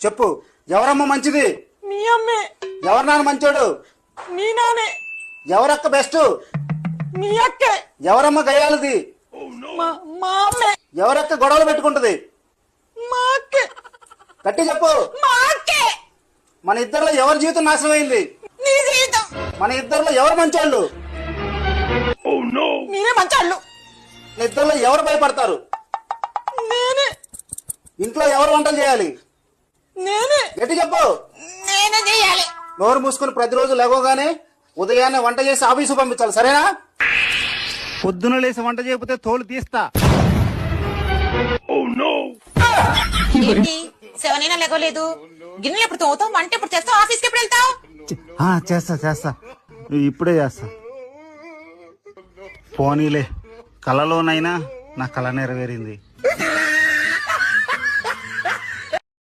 చెప్పు, ఎవరమ్మ మంచిది? మీ అమ్మే. ఎవరు నాన్న మంచోడు? మీ నానే. ఎవరక్క బెస్ట్? మీ అక్కే. ఎవరమ్మ గయ్యాలది? మా అమ్మే. ఎవరక్క గొడవలు పెట్టుకుంటది? మా అక్కే. గట్టి చెప్పు. మా అక్కే. మన ఇద్దరిలో ఎవరి జీవితం నాశనం అయింది? నీ జీవితం. మన ఇద్దరిలో ఎవరు మంచోళ్ళు? మీరే మంచాళ్ళు. మన ఇద్దరిలో ఎవరు భయపడతారు? నేనే. ఇంట్లో ఎవరు వంటలు చేయాలి? నేనే. గట్టి చెప్పు. నేనే చేయాలి. నోరు మూసుకుని ప్రతిరోజు లేవగానే ఉదయాన్నే వంట చేసి ఆఫీసు పంపించాలి, సరేనా? పొద్దున లేసి వంట చేయకపోతే తోలు తీస్తా. ఏంటి 7 అయినా లేగలేదు? గిన్నెలు ఎప్పుడు తోముతావు? వంట ఎప్పుడు చేస్తావు? ఆఫీస్కి ఎప్పుడు వెళ్తావు? చేస్తా ఇప్పుడే చేస్తా. పోనీలే, కలలోనైనా నా కళ నెరవేరింది.